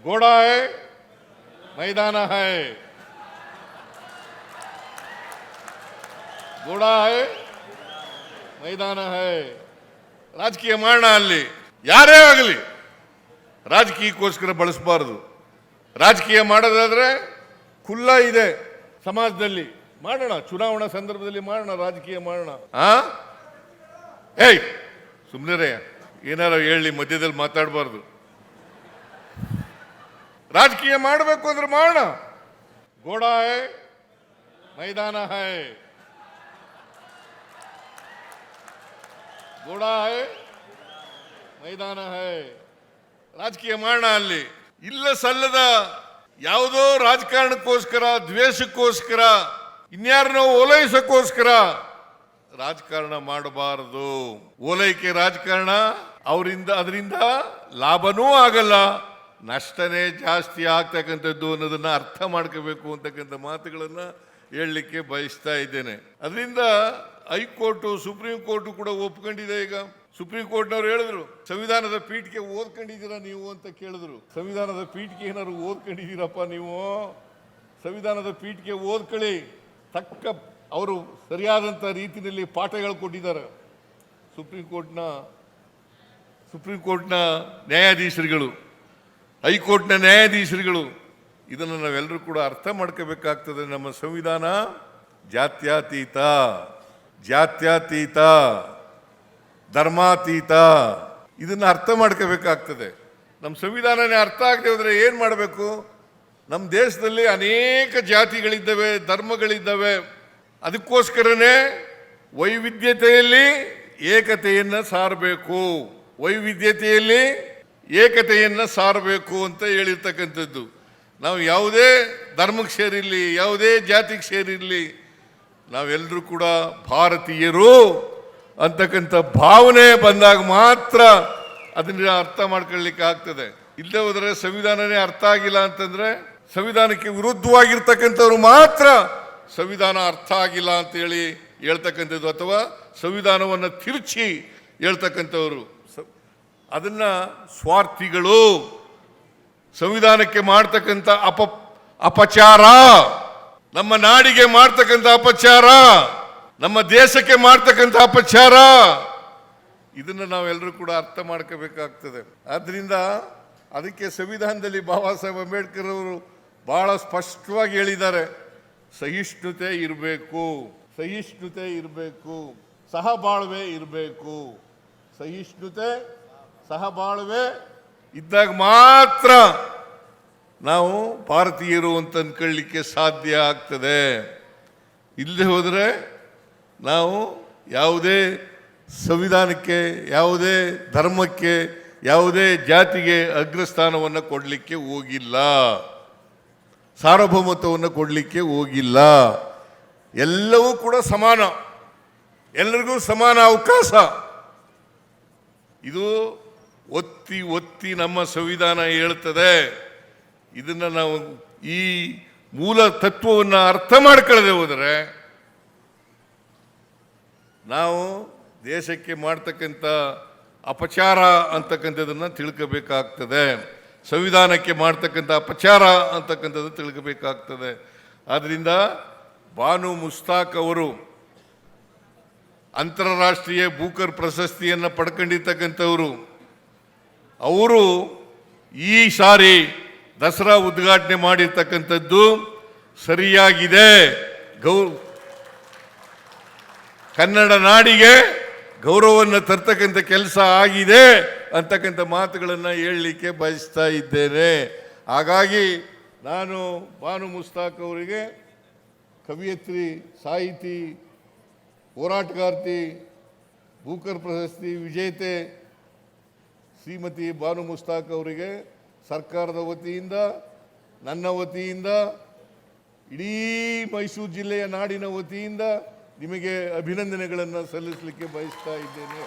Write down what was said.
घोड़ा है मैदान है, घोड़ा है मैदाನ है. ರಾಜಕೀಯ ಮಾಡೋಣ, ಅಲ್ಲಿ ಯಾರೇ ಆಗಲಿ ರಾಜಕೀಯಕ್ಕೋಸ್ಕರ ಬಳಸಬಾರದು. ರಾಜಕೀಯ ಮಾಡೋದಾದ್ರೆ ಖುಲ್ಲ ಇದೆ ಸಮಾಜದಲ್ಲಿ, ಮಾಡೋಣ. ಚುನಾವಣಾ ಸಂದರ್ಭದಲ್ಲಿ ಮಾಡೋಣ, ರಾಜಕೀಯ ಮಾಡೋಣ. ಏಯ್ ಸುಮ್ಮನೆ ಏನಾರ ಹೇಳಿ ಮಧ್ಯದಲ್ಲಿ ಮಾತಾಡಬಾರ್ದು. ರಾಜಕೀಯ ಮಾಡಬೇಕು ಅಂದ್ರೆ ಮಾಡೋಣ. ಗೋಡಾ ಹೈ ಮೈದಾನ ಹೈ, ಗೋಡಾ ಹೈ ಮೈದಾನ ಹೈ. ರಾಜಕೀಯ ಮಾಡೋಣ. ಅಲ್ಲಿ ಇಲ್ಲ ಸಲ್ಲದ ಯಾವುದೋ ರಾಜಕಾರಣಕ್ಕೋಸ್ಕರ, ದ್ವೇಷಕ್ಕೋಸ್ಕರ, ಇನ್ಯಾರನ್ನೋ ಓಲೈಸಕ್ಕೋಸ್ಕರ ರಾಜಕಾರಣ ಮಾಡಬಾರದು. ಓಲೈಕೆ ರಾಜಕಾರಣ ಅದರಿಂದ ಲಾಭನೂ ಆಗಲ್ಲ, ನಷ್ಟನೇ ಜಾಸ್ತಿ ಆಗ್ತಕ್ಕಂಥದ್ದು ಅನ್ನೋದನ್ನ ಅರ್ಥ ಮಾಡ್ಕೋಬೇಕು ಅಂತಕ್ಕಂಥ ಮಾತುಗಳನ್ನ ಹೇಳಲಿಕ್ಕೆ ಬಯಸ್ತಾ ಇದ್ದೇನೆ. ಅದರಿಂದ ಹೈಕೋರ್ಟು, ಸುಪ್ರೀಂ ಕೋರ್ಟು ಕೂಡ ಒಪ್ಕೊಂಡಿದೆ. ಈಗ ಸುಪ್ರೀಂ ಕೋರ್ಟ್ನವ್ರು ಹೇಳಿದ್ರು, ಸಂವಿಧಾನದ ಪೀಠಿಕೆ ಓದ್ಕೊಂಡಿದ್ದೀರಾ ನೀವು ಅಂತ ಕೇಳಿದ್ರು. ಸಂವಿಧಾನದ ಪೀಠಿಕೆ ಏನಾದ್ರು ಓದ್ಕೊಂಡಿದ್ದೀರಪ್ಪ ನೀವು? ಸಂವಿಧಾನದ ಪೀಠಿಕೆ ಓದ್ಕೊಳ್ಳಿ. ಅವರು ಸರಿಯಾದಂಥ ರೀತಿಯಲ್ಲಿ ಪಾಠಗಳು ಕೊಟ್ಟಿದ್ದಾರೆ. ಸುಪ್ರೀಂ ಕೋರ್ಟ್ನ ನ್ಯಾಯಾಧೀಶರುಗಳು, ಹೈಕೋರ್ಟ್ನ ನ್ಯಾಯಾಧೀಶರುಗಳು ಇದನ್ನು ನಾವೆಲ್ಲರೂ ಕೂಡ ಅರ್ಥ ಮಾಡ್ಕೋಬೇಕಾಗ್ತದೆ. ನಮ್ಮ ಸಂವಿಧಾನ ಜಾತ್ಯತೀತ, ಧರ್ಮಾತೀತ, ಇದನ್ನು ಅರ್ಥ ಮಾಡ್ಕೋಬೇಕಾಗ್ತದೆ. ನಮ್ಮ ಸಂವಿಧಾನನೇ ಅರ್ಥ ಆಗದೆ ಹೋದರೆ ಏನು ಮಾಡಬೇಕು? ನಮ್ಮ ದೇಶದಲ್ಲಿ ಅನೇಕ ಜಾತಿಗಳಿದ್ದಾವೆ, ಧರ್ಮಗಳಿದ್ದಾವೆ. ಅದಕ್ಕೋಸ್ಕರನೇ ವೈವಿಧ್ಯತೆಯಲ್ಲಿ ಏಕತೆಯನ್ನು ಸಾರಬೇಕು, ವೈವಿಧ್ಯತೆಯಲ್ಲಿ ಏಕತೆಯನ್ನು ಸಾರಬೇಕು ಅಂತ ಹೇಳಿರ್ತಕ್ಕಂಥದ್ದು. ನಾವು ಯಾವುದೇ ಧರ್ಮಕ್ಕೆ ಸೇರಿರಲಿ, ಯಾವುದೇ ಜಾತಿಗೆ ಸೇರಿರಲಿ, ನಾವೆಲ್ಲರೂ ಕೂಡ ಭಾರತೀಯರು ಅಂತಕ್ಕಂಥ ಭಾವನೆ ಬಂದಾಗ ಮಾತ್ರ ಅದನ್ನ ಅರ್ಥ ಮಾಡ್ಕೊಳ್ಳಿಕ್ಕೆ ಆಗ್ತದೆ. ಇಲ್ಲದೆ ಹೋದರೆ ಸಂವಿಧಾನನೇ ಅರ್ಥ ಆಗಿಲ್ಲ ಅಂತಂದ್ರೆ, ಸಂವಿಧಾನಕ್ಕೆ ವಿರುದ್ಧವಾಗಿರ್ತಕ್ಕಂಥವ್ರು ಮಾತ್ರ ಸಂವಿಧಾನ ಅರ್ಥ ಆಗಿಲ್ಲ ಅಂತ ಹೇಳ್ತಕ್ಕಂಥದ್ದು, ಅಥವಾ ಸಂವಿಧಾನವನ್ನು ತಿರುಚಿ ಹೇಳ್ತಕ್ಕಂಥವ್ರು, ಅದನ್ನ ಸ್ವಾರ್ಥಿಗಳು. ಸಂವಿಧಾನಕ್ಕೆ ಮಾಡ್ತಕ್ಕಂಥ ಅಪಚಾರ, ನಮ್ಮ ನಾಡಿಗೆ ಮಾಡ್ತಕ್ಕಂಥ ಅಪಚಾರ, ನಮ್ಮ ದೇಶಕ್ಕೆ ಮಾಡ್ತಕ್ಕಂಥ ಅಪಚಾರ, ಇದನ್ನು ನಾವೆಲ್ಲರೂ ಕೂಡ ಅರ್ಥ ಮಾಡ್ಕೋಬೇಕಾಗ್ತದೆ. ಆದ್ರಿಂದ ಅದಕ್ಕೆ ಸಂವಿಧಾನದಲ್ಲಿ ಬಾಬಾ ಸಾಹೇಬ್ ಅಂಬೇಡ್ಕರ್ ಅವರು ಬಹಳ ಸ್ಪಷ್ಟವಾಗಿ ಹೇಳಿದ್ದಾರೆ, ಸಹಿಷ್ಣುತೆ ಇರಬೇಕು, ಸಹಿಷ್ಣುತೆ ಇರಬೇಕು, ಸಹಬಾಳ್ವೆ ಇರಬೇಕು. ಸಹಿಷ್ಣುತೆ, ಸಹಬಾಳ್ವೆ ಇದ್ದಾಗ ಮಾತ್ರ ನಾವು ಭಾರತೀಯರು ಅಂತ ಅಂದ್ಕೊಳ್ಳಿಕ್ಕೆ ಸಾಧ್ಯ ಆಗ್ತದೆ. ಇಲ್ಲದೆ ಹೋದರೆ ನಾವು ಯಾವುದೇ ಸಂವಿಧಾನಕ್ಕೆ, ಯಾವುದೇ ಧರ್ಮಕ್ಕೆ, ಯಾವುದೇ ಜಾತಿಗೆ ಅಗ್ರಸ್ಥಾನವನ್ನು ಕೊಡಲಿಕ್ಕೆ ಹೋಗಿಲ್ಲ, ಸಾರ್ವಭೌಮತ್ವವನ್ನು ಕೊಡಲಿಕ್ಕೆ ಹೋಗಿಲ್ಲ. ಎಲ್ಲವೂ ಕೂಡ ಸಮಾನ, ಎಲ್ಲರಿಗೂ ಸಮಾನ ಅವಕಾಶ. ಇದು ಒತ್ತಿ ಒತ್ತಿ ನಮ್ಮ ಸಂವಿಧಾನ ಹೇಳ್ತದೆ. ಇದನ್ನು ನಾವು ಈ ಮೂಲ ತತ್ವವನ್ನು ಅರ್ಥ ಮಾಡ್ಕೊಳ್ಳದೆ ಹೋದರೆ ನಾವು ದೇಶಕ್ಕೆ ಮಾಡ್ತಕ್ಕಂಥ ಅಪಚಾರ ಅಂತಕ್ಕಂಥದ್ದನ್ನು ತಿಳ್ಕೋಬೇಕಾಗ್ತದೆ, ಸಂವಿಧಾನಕ್ಕೆ ಮಾಡ್ತಕ್ಕಂಥ ಅಪಚಾರ ಅಂತಕ್ಕಂಥದ್ದು ತಿಳ್ಕೋಬೇಕಾಗ್ತದೆ. ಆದ್ದರಿಂದ ಬಾನು ಮುಸ್ತಾಕ್ ಅವರು ಅಂತಾರಾಷ್ಟ್ರೀಯ ಬೂಕರ್ ಪ್ರಶಸ್ತಿಯನ್ನು ಪಡ್ಕೊಂಡಿರ್ತಕ್ಕಂಥವರು. ಅವರು ಈ ಸಾರಿ ದಸರಾ ಉದ್ಘಾಟನೆ ಮಾಡಿರ್ತಕ್ಕಂಥದ್ದು ಸರಿಯಾಗಿದೆ. ಕನ್ನಡ ನಾಡಿಗೆ ಗೌರವವನ್ನು ತರ್ತಕ್ಕಂಥ ಕೆಲಸ ಆಗಿದೆ ಅಂತಕ್ಕಂಥ ಮಾತುಗಳನ್ನು ಹೇಳಲಿಕ್ಕೆ ಬಯಸ್ತಾ ಇದ್ದೇನೆ. ಹಾಗಾಗಿ ನಾನು ಬಾನು ಮುಸ್ತಾಕ್ ಅವರಿಗೆ, ಕವಿಯತ್ರಿ, ಸಾಹಿತಿ, ಹೋರಾಟಗಾರ್ತಿ, ಬೂಕರ್ ಪ್ರಶಸ್ತಿ ವಿಜೇತೆ ಶ್ರೀಮತಿ ಬಾನು ಮುಸ್ತಾಕ್ ಅವರಿಗೆ ಸರ್ಕಾರದ ವತಿಯಿಂದ, ನನ್ನ ವತಿಯಿಂದ, ಇಡೀ ಮೈಸೂರು ಜಿಲ್ಲೆಯ ನಾಡಿನ ವತಿಯಿಂದ ನಿಮಗೆ ಅಭಿನಂದನೆಗಳನ್ನು ಸಲ್ಲಿಸಲಿಕ್ಕೆ ಬಯಸ್ತಾ ಇದ್ದೇನೆ.